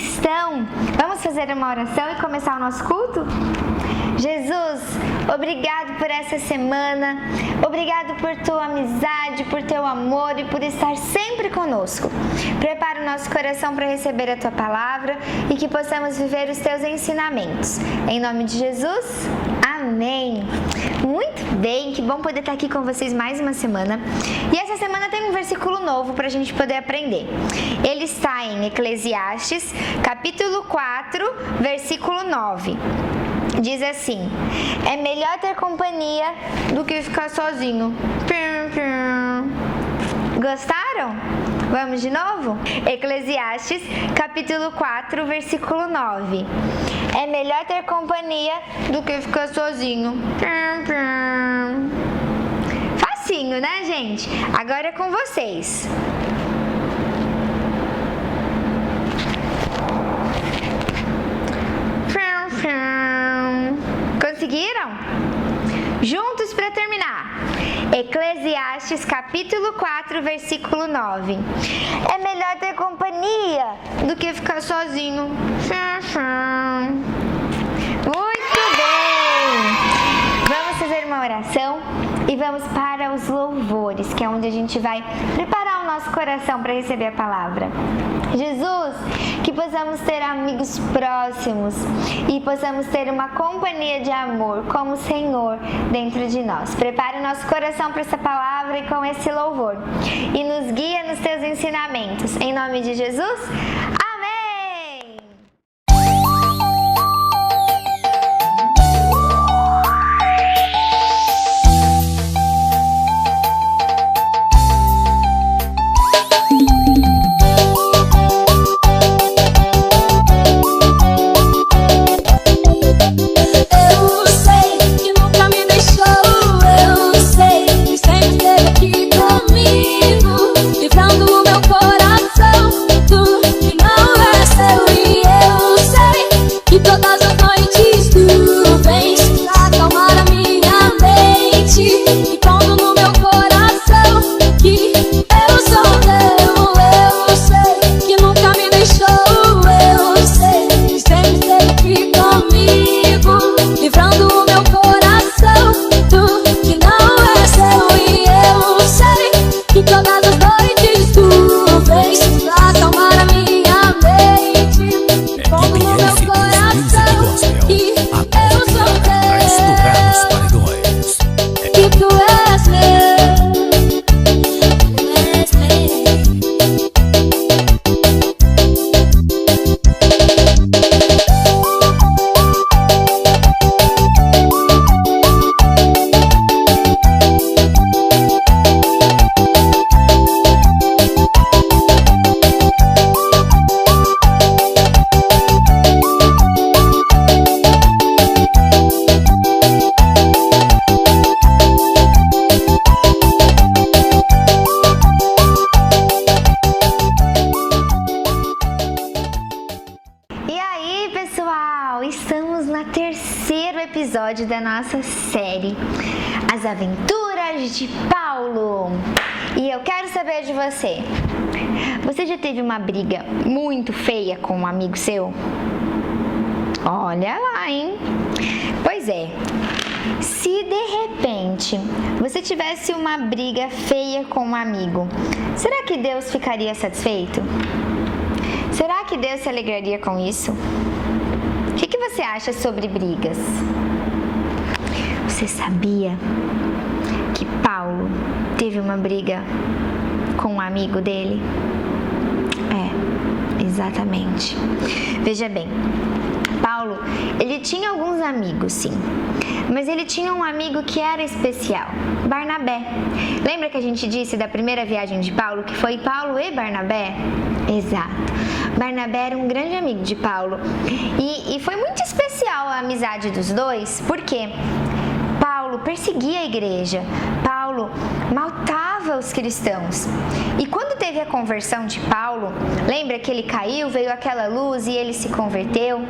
estão? Vamos fazer uma oração e começar o nosso culto? Jesus, obrigado por essa semana, obrigado por tua amizade, por teu amor e por estar sempre conosco. Prepara o nosso coração para receber a tua palavra e que possamos viver os teus ensinamentos. Em nome de Jesus, amém. Muito bem, que bom poder estar aqui com vocês mais uma semana. E essa semana tem um versículo novo para a gente poder aprender. Ele está em Eclesiastes, capítulo 4, versículo 9. Diz assim: é melhor ter companhia do que ficar sozinho. Gostaram? Vamos de novo? Eclesiastes, capítulo 4, versículo 9. É melhor ter companhia do que ficar sozinho. Facinho, né, gente? Agora é com vocês. Conseguiram? Juntos para terminar. Eclesiastes capítulo 4, versículo 9. É melhor ter companhia do que ficar sozinho. Muito bem! Vamos fazer uma oração e vamos para os louvores, que é onde a gente vai preparar o nosso coração para receber a palavra. Jesus, que possamos ter amigos próximos e possamos ter uma companhia de amor como o Senhor dentro de nós. Prepare o nosso coração para essa palavra e com esse louvor. E nos guia nos teus ensinamentos. Em nome de Jesus, amém! Estamos no terceiro episódio da nossa série As Aventuras de Paulo. E eu quero saber de você. Você já teve uma briga muito feia com um amigo seu? Olha lá, hein? Pois é. Se de repente você tivesse uma briga feia com um amigo, será que Deus ficaria satisfeito? Será que Deus se alegraria com isso? O que você acha sobre brigas? Você sabia que Paulo teve uma briga com um amigo dele? Exatamente. Veja bem, Paulo, ele tinha alguns amigos, sim, mas ele tinha um amigo que era especial, Barnabé. Lembra que a gente disse da primeira viagem de Paulo que foi Paulo e Barnabé? Exato. Barnabé era um grande amigo de Paulo e foi muito especial a amizade dos dois, porque Paulo perseguia a igreja, Paulo maltava os cristãos. E quando teve a conversão de Paulo, lembra que ele caiu, veio aquela luz e ele se converteu?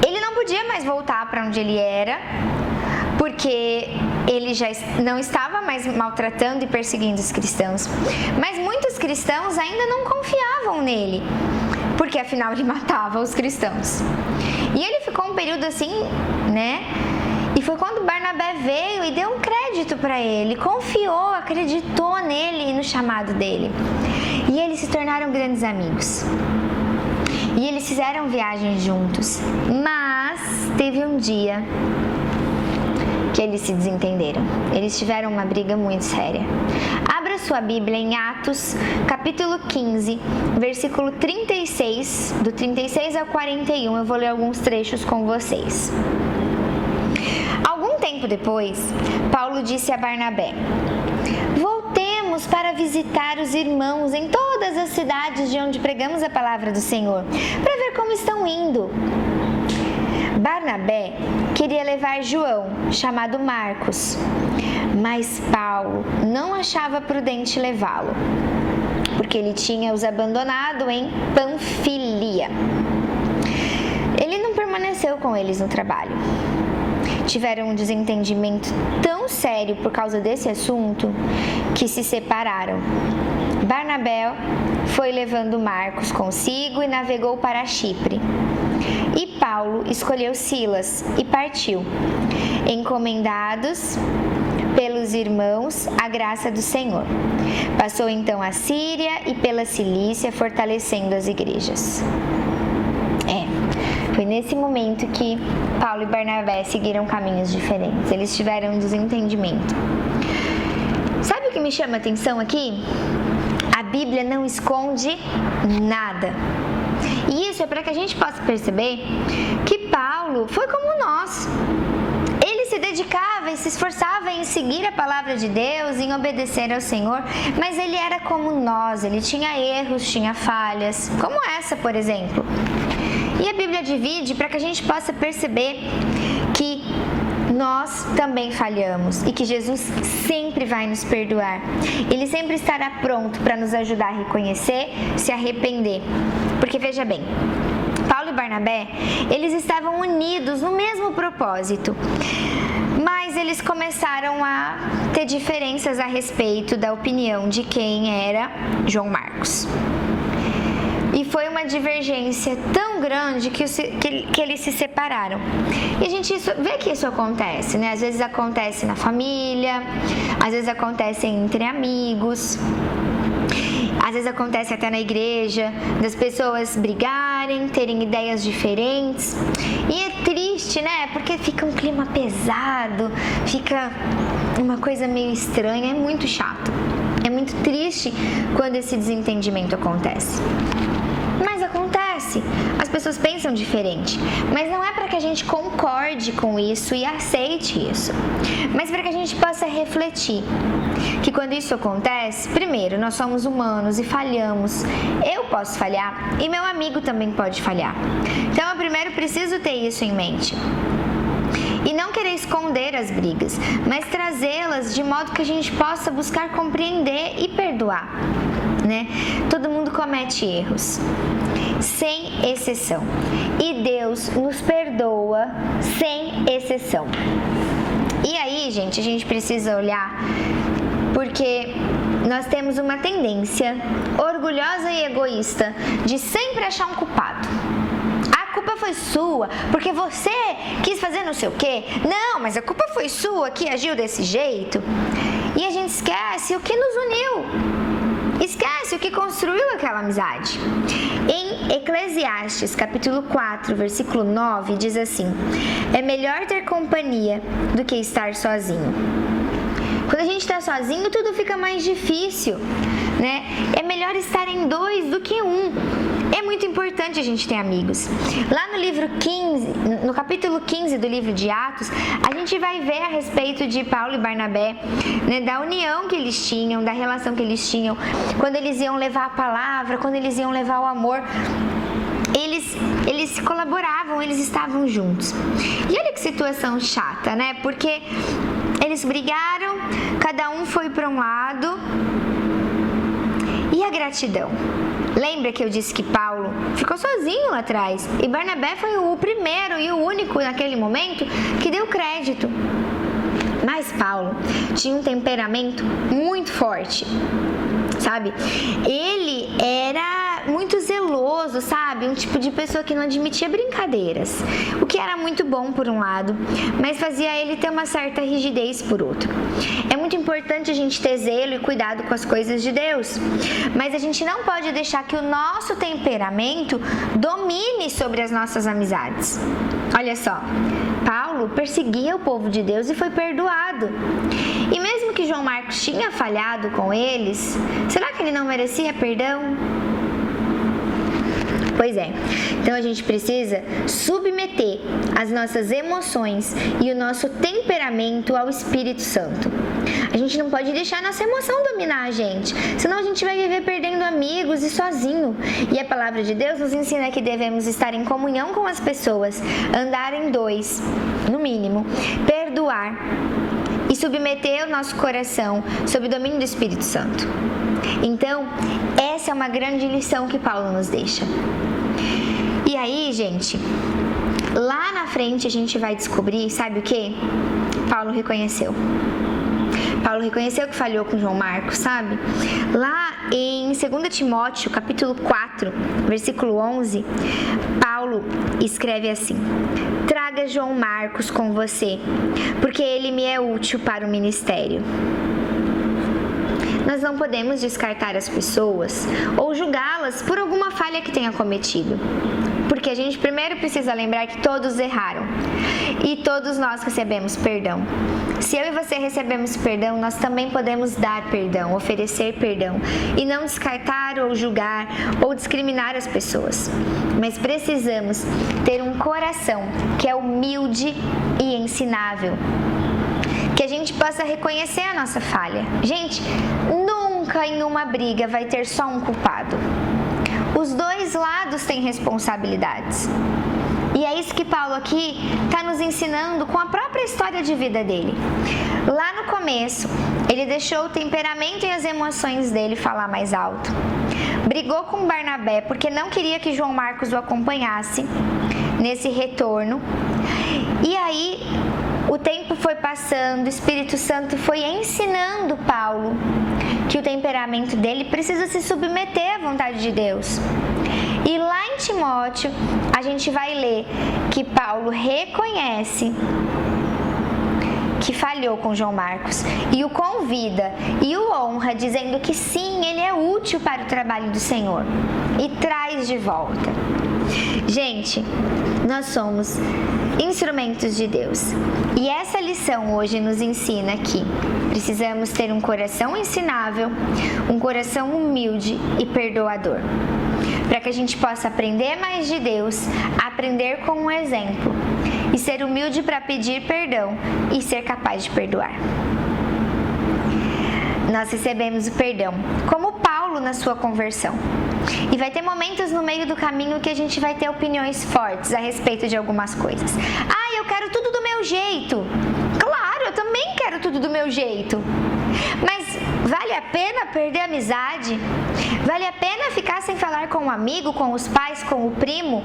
Ele não podia mais voltar para onde ele era, porque ele já não estava mais maltratando e perseguindo os cristãos. Mas muitos cristãos ainda não confiavam nele. porque afinal ele matava os cristãos. E ele ficou um período assim, né? E foi quando Barnabé veio e deu um crédito para ele, confiou, acreditou nele e no chamado dele. E eles se tornaram grandes amigos. E eles fizeram viagens juntos. Mas teve um dia que eles se desentenderam. Eles tiveram uma briga muito séria. Abra sua Bíblia em Atos, capítulo 15, versículo 36, do 36 ao 41. Eu vou ler alguns trechos com vocês. Algum tempo depois, Paulo disse a Barnabé: voltemos para visitar os irmãos em todas as cidades de onde pregamos a palavra do Senhor, para ver como estão indo. Barnabé queria levar João, chamado Marcos, mas Paulo não achava prudente levá-lo, porque ele tinha os abandonado em Panfilia. Ele não permaneceu com eles no trabalho. Tiveram um desentendimento tão sério por causa desse assunto que se separaram. Barnabé foi levando Marcos consigo e navegou para Chipre. E Paulo escolheu Silas e partiu, encomendados pelos irmãos à graça do Senhor. Passou então a Síria e pela Cilícia, fortalecendo as igrejas. Foi nesse momento que Paulo e Barnabé seguiram caminhos diferentes. Eles tiveram um desentendimento. Sabe o que me chama a atenção aqui? A Bíblia não esconde nada. E isso é para que a gente possa perceber que Paulo foi como nós. Ele se dedicava e se esforçava em seguir a palavra de Deus, em obedecer ao Senhor, mas ele era como nós, ele tinha erros, tinha falhas, como essa, por exemplo. E a Bíblia divide para que a gente possa perceber que nós também falhamos e que Jesus sempre vai nos perdoar. Ele sempre estará pronto para nos ajudar a reconhecer, se arrepender. Porque veja bem, Paulo e Barnabé, eles estavam unidos no mesmo propósito, mas eles começaram a ter diferenças a respeito da opinião de quem era João Marcos. E foi uma divergência tão grande que eles se separaram. E a gente vê que isso acontece, né? Às vezes acontece na família, às vezes acontece entre amigos, às vezes acontece até na igreja, das pessoas brigarem, terem ideias diferentes. E é triste, né? Porque fica um clima pesado, fica uma coisa meio estranha, é muito chato. É muito triste quando esse desentendimento acontece. Mas acontece, as pessoas pensam diferente, mas não é para que a gente concorde com isso e aceite isso, mas para que a gente possa refletir que quando isso acontece, primeiro, nós somos humanos e falhamos. Eu posso falhar e meu amigo também pode falhar. Então eu primeiro preciso ter isso em mente. E não querer esconder as brigas, mas trazê-las de modo que a gente possa buscar compreender e perdoar, né? Todo mundo comete erros, sem exceção. E Deus nos perdoa sem exceção. E aí, gente, a gente precisa olhar, porque nós temos uma tendência orgulhosa e egoísta de sempre achar um culpado. A culpa foi sua, porque você quis fazer não sei o quê. Não, mas a culpa foi sua que agiu desse jeito. E a gente esquece o que nos uniu. Esquece o que construiu aquela amizade. Em Eclesiastes, capítulo 4, versículo 9, diz assim: é melhor ter companhia do que estar sozinho. Quando a gente está sozinho, tudo fica mais difícil, né? É melhor estar em dois do que um. É muito importante a gente ter amigos. Lá no livro 15, no capítulo 15 do livro de Atos, a gente vai ver a respeito de Paulo e Barnabé, né, da união que eles tinham, da relação que eles tinham, quando eles iam levar a palavra, quando eles iam levar o amor. Eles colaboravam, eles estavam juntos. E olha que situação chata, né? Porque eles brigaram, cada um foi para um lado. E a gratidão? Lembra que eu disse que Paulo ficou sozinho lá atrás e Barnabé foi o primeiro e o único naquele momento que deu crédito. Mas Paulo tinha um temperamento muito forte, sabe? Ele era muito zeloso maldoso, sabe? Um tipo de pessoa que não admitia brincadeiras, o que era muito bom por um lado, mas fazia ele ter uma certa rigidez por outro. É muito importante a gente ter zelo e cuidado com as coisas de Deus, mas a gente não pode deixar que o nosso temperamento domine sobre as nossas amizades. Olha só, Paulo perseguia o povo de Deus e foi perdoado. E mesmo que João Marcos tinha falhado com eles, será que ele não merecia perdão? Pois é, então a gente precisa submeter as nossas emoções e o nosso temperamento ao Espírito Santo. A gente não pode deixar a nossa emoção dominar a gente, senão a gente vai viver perdendo amigos e sozinho. E a palavra de Deus nos ensina que devemos estar em comunhão com as pessoas, andar em dois, no mínimo, perdoar e submeter o nosso coração sob o domínio do Espírito Santo. Então, essa é uma grande lição que Paulo nos deixa. E aí, gente, lá na frente a gente vai descobrir, sabe o que? Paulo reconheceu que falhou com João Marcos, sabe? Lá em 2 Timóteo, capítulo 4, versículo 11, Paulo escreve assim: traga João Marcos com você, porque ele me é útil para o ministério. Nós não podemos descartar as pessoas ou julgá-las por alguma falha que tenha cometido. Porque a gente primeiro precisa lembrar que todos erraram e todos nós recebemos perdão. Se eu e você recebemos perdão, nós também podemos dar perdão, oferecer perdão e não descartar ou julgar ou discriminar as pessoas. Mas precisamos ter um coração que é humilde e ensinável. Que a gente possa reconhecer a nossa falha. Gente, nunca em uma briga vai ter só um culpado. Os dois lados têm responsabilidades. E é isso que Paulo aqui está nos ensinando com a própria história de vida dele. Lá no começo, ele deixou o temperamento e as emoções dele falar mais alto. Brigou com Barnabé porque não queria que João Marcos o acompanhasse nesse retorno. E aí, o tempo foi passando, o Espírito Santo foi ensinando Paulo que o temperamento dele precisa se submeter à vontade de Deus. E lá em Timóteo, a gente vai ler que Paulo reconhece que falhou com João Marcos e o convida e o honra, dizendo que sim, ele é útil para o trabalho do Senhor e traz de volta. Gente, nós somos instrumentos de Deus e essa lição hoje nos ensina que precisamos ter um coração ensinável, um coração humilde e perdoador, para que a gente possa aprender mais de Deus, aprender com um exemplo e ser humilde para pedir perdão e ser capaz de perdoar. Nós recebemos o perdão, como Paulo na sua conversão. E vai ter momentos no meio do caminho que a gente vai ter opiniões fortes a respeito de algumas coisas. Ah, eu quero tudo do meu jeito. Claro, eu também quero tudo do meu jeito. Mas vale a pena perder a amizade? Vale a pena ficar sem falar com um amigo, com os pais, com o primo?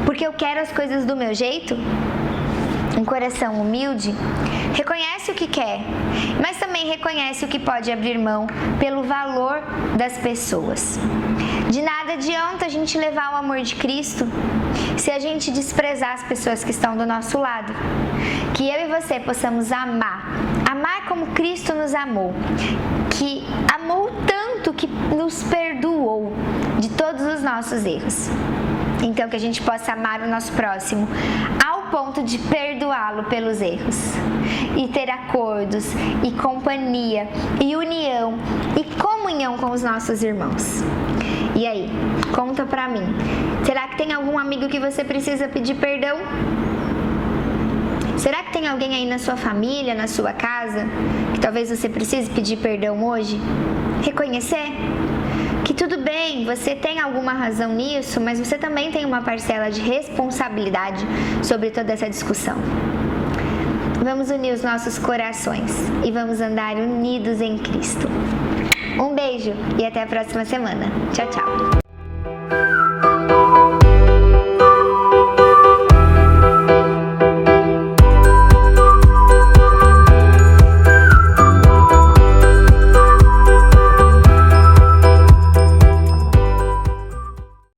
Porque eu quero as coisas do meu jeito? Um coração humilde reconhece o que quer, mas também reconhece o que pode abrir mão pelo valor das pessoas. De nada adianta a gente levar o amor de Cristo se a gente desprezar as pessoas que estão do nosso lado. Que eu e você possamos amar como Cristo nos amou, que amou tanto que nos perdoou de todos os nossos erros. Então que a gente possa amar o nosso próximo ao ponto de perdoá-lo pelos erros e ter acordos e companhia e união e comunhão com os nossos irmãos. E aí, conta pra mim, será que tem algum amigo que você precisa pedir perdão? Será que tem alguém aí na sua família, na sua casa, que talvez você precise pedir perdão hoje? Reconhecer que tudo bem, você tem alguma razão nisso, mas você também tem uma parcela de responsabilidade sobre toda essa discussão. Vamos unir os nossos corações e vamos andar unidos em Cristo. Um beijo e até a próxima semana. Tchau, tchau.